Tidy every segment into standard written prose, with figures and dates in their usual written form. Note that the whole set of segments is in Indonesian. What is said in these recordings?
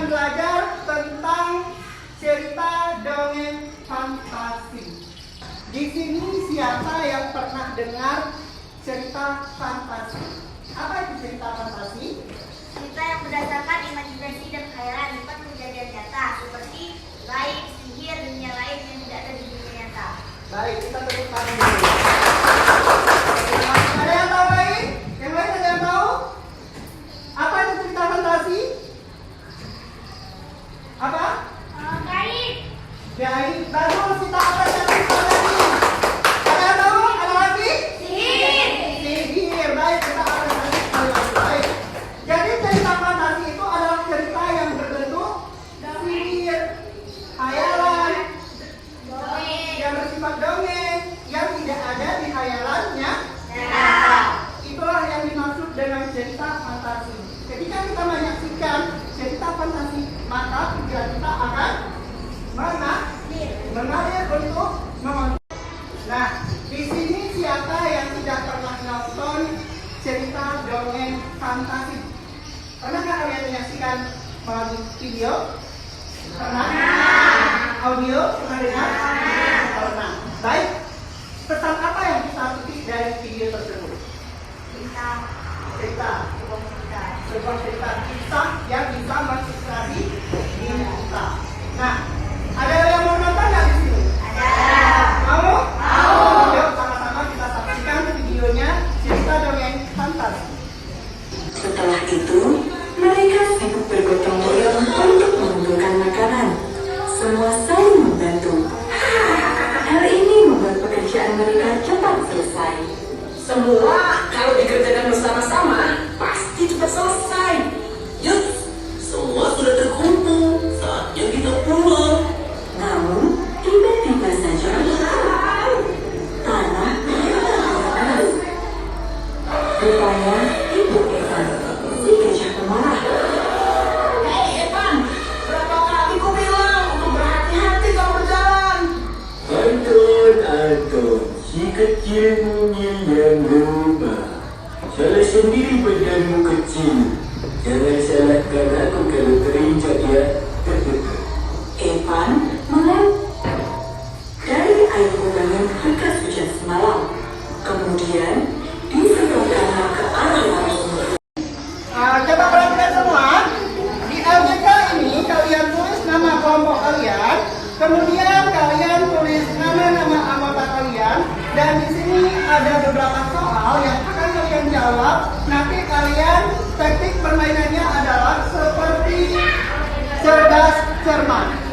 belajar tentang cerita dongeng fantasi. Di sini siapa yang pernah dengar cerita fantasi? Apa itu cerita fantasi? Cerita yang berdasarkan imajinasi dan khayalan bukan kejadian nyata, seperti gaib, sihir, dunia lain yang tidak ada di dunia nyata. Baik, kita tepuk tangan dulu. Ada yang tahu lain? Yang lain ada yang tahu? Apa itu cerita fantasi? Apa? Gaib. Gaib. Bagus, kita akan cari fantasi. Ada yang tahu? Ada lagi? Sihir. Sihir. Baik, kita akan cari fantasi. Baik. Jadi cerita fantasi itu adalah cerita yang berbentuk sihir, khayalan, yang bersifat dongeng, yang tidak ada di khayalannya. Itulah yang dimaksud dengan cerita fantasi. Ketika kita menyaksikan cerita fantasi, maka pikiran kita akan mengalir untuk mengontrol. Nah, di sini siapa yang tidak pernah nonton cerita dongeng fantasi? Pernahkah kalian menyaksikan melalui video? Pernah? Audio? Pernah dengar? Pernah. Baik. Pesan apa yang kita petik dari video tersebut? Cerita. Sebuah cerita kisah yang bisa menginspirasi diri kita. Nah, ada yang mau nonton nggak di sini? Mau? Yuk sama-sama kita saksikan videonya cerita dongeng fantasi. Setelah itu, mereka sibuk bergotong royong untuk mengumpulkan makanan. Semua saling membantu. Hal ini membuat pekerjaan mereka cepat selesai. Semua kalau dikerjakan bersama-sama pasti cepat selesai. Yuk, semua sudah terkumpul. Saatnya kita pulang. Namun, tiba-tiba saja tanah bergetar. Rupanya Ibu Evan, si gajah pemarah. Hei Evan, berapa kali ku bilang untuk berhati-hati kalau berjalan? Anton, si kecil mungil yang berubah. Salah sendiri badanmu kecil. Jangan salahkan aku kalau terinjak ya. Evan melempar dari air kubangan bekas hujan semalam. Kemudian disemprotkannya ke arah laut. Coba perhatikan semua. Di LJK ini kalian tulis nama kelompok kalian, kemudian kalian tulis nama-nama anggota kalian, dan di sini ada beberapa soal yang akan kalian jawab. Nanti kalian taktik permainannya adalah seperti cerdas cermat.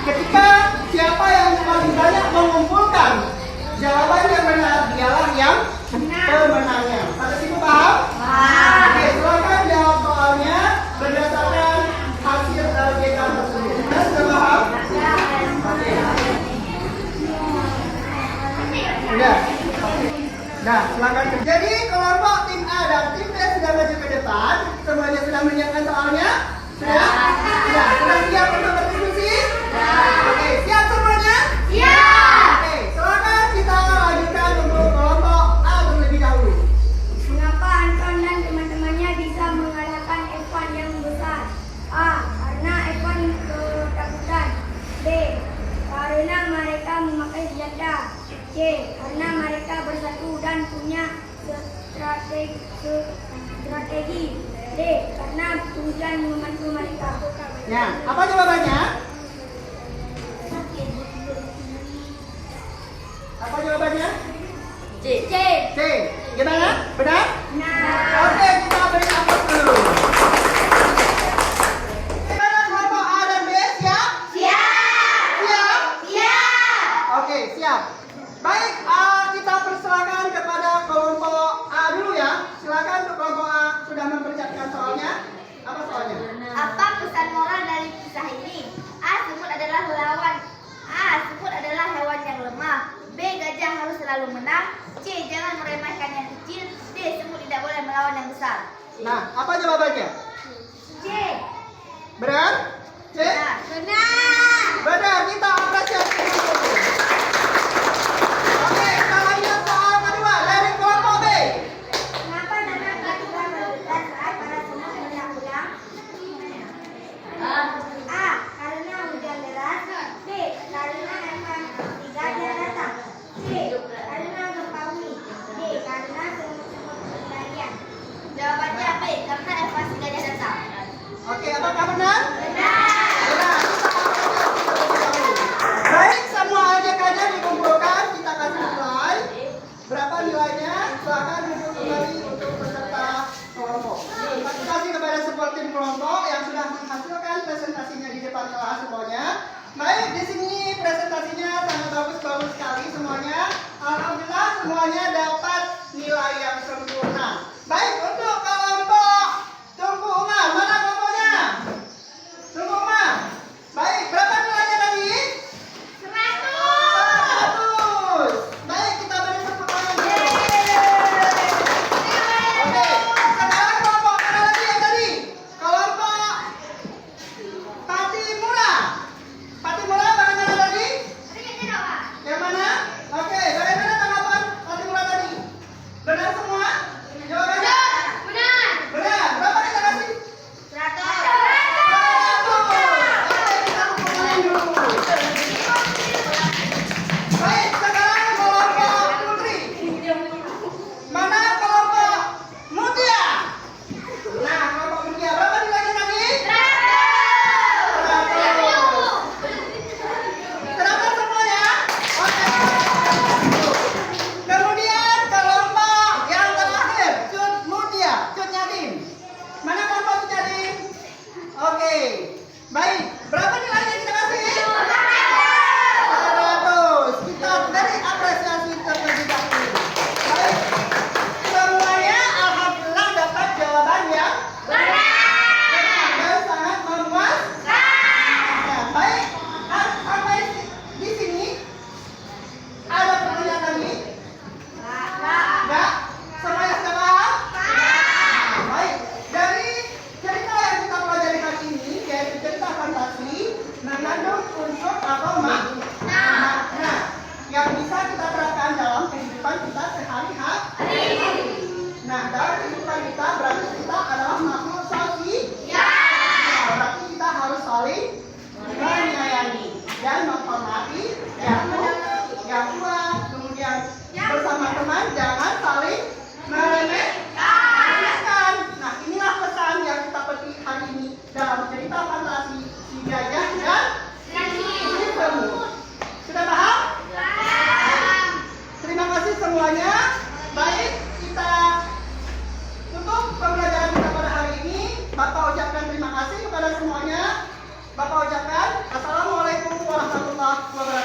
Ketika siapa yang paling banyak mengumpulkan jawaban yang benar, dialah yang pemenangnya. Sampai situ paham? Oke, silakan jawab soalnya berdasarkan hasil LJK tersebut. Sudah paham? Oke. Sudah. Nah, silakan. Jadi kelompok tim A dan tim B sudah maju ke depan. Semuanya sudah menyiapkan soalnya? Sudah? Sudah siap untuk berdiskusi? Oke, siap semuanya? Oke, silakan kita lanjutkan untuk kelompok A terlebih dahulu. Mengapa Anton dan teman-temannya bisa mengalahkan Evan yang besar? A. Karena Evan ketakutan. B. Karena mereka memakai senjata. C. Karena mereka bersatu dan punya strategi. D. Karena Tuhan membantu mereka. Nah, apa jawabannya? Apa jawabannya? C. C. Gimana? Benar? Nah. Oke, kita beri aplaus dulu. Gimana kelompok A dan B? Siap? Siap? Oke, siap. Baik, kita persilakan kepada kelompok A dulu ya. Silakan untuk kelompok A sudah mempersiapkan soalnya. Apa soalnya? Apa pesan moral dari kisah ini? A. Semut adalah lawan. A. Semut adalah hewan yang lemah. B. Gajah harus selalu menang. C. Jangan meremehkan yang kecil. D. Semut tidak boleh melawan yang besar. Nah, apa jawabannya? C. Benar? C? Benar. Benar, kita apresiasi dulu. Oke, kita lanjut soal kedua dari kelompok B. Kenapa nama pelajaran bergetar saat para semut hendak pulang? benar? Benar. Baik, semua adik-adik dikumpulkan, kita kasih nilai. Berapa nilainya? Silakan duduk kembali untuk peserta kelompok. Terima kasih kepada support tim kelompok yang sudah menghasilkan presentasinya di depan kelas semuanya. Baik, di sini presentasinya sangat bagus sekali semuanya. Alhamdulillah semuanya dapat nilai yang sempurna. Baik, untuk kelompok Tunggu Umar, mana kelompoknya? Tunggu Umar. Baik, berapa nilainya tadi? 100. Baik, kita beri tepuk tangan dulu. Oke, sekarang kelompok mana lagi yang tadi? Kelompok Patimura. Patimura bagaimana tadi? Yang mana? Oke, bagaimana tanggapan Patimura tadi? Benar semua? Jawabannya? Benar. Berapa kita kasih? 100. Oke, kita kumpulin dulu. Baik, sekarang kelompok Putri. Mana kelompok Mutia? Nah, kelompok Mutia berapa nilainya tadi? 100 semuanya? Oke. Kemudian kelompok yang terakhir, Cut Mutia, Cut Nyadim. Mana kelompok Cut Nyadim? Oke. Baik, berapa nilainya kita kasih? 100. Kita beri apresiasi terlebih dahulu. Baik. Semuanya alhamdulillah dapat jawaban yang benar dan sangat memuaskan. Baik. Sampai di sini ada pertanyaan lagi? Enggak? Semuanya sudah paham? Baik. Dari cerita yang kita pelajari hari ini, yaitu cerita fantasi, mengandung unsur atau makna yang bisa kita terapkan dalam kehidupan kita sehari-hari. Nah, dalam kehidupan kita berarti kita adalah makhluk sosial. Berarti kita harus saling menyayangi dan menghormati yang tua, kemudian bersama teman jangan saling meremehkan. Nah, inilah pesan yang kita petik hari ini dalam cerita fantasi Si Gajah dan Si Semut. Sudah paham? Terima kasih semuanya. Baik, kita tutup pembelajaran kita pada hari ini. Bapak ucapkan terima kasih kepada semuanya. Bapak ucapkan Assalamualaikum warahmatullahi wabarakatuh.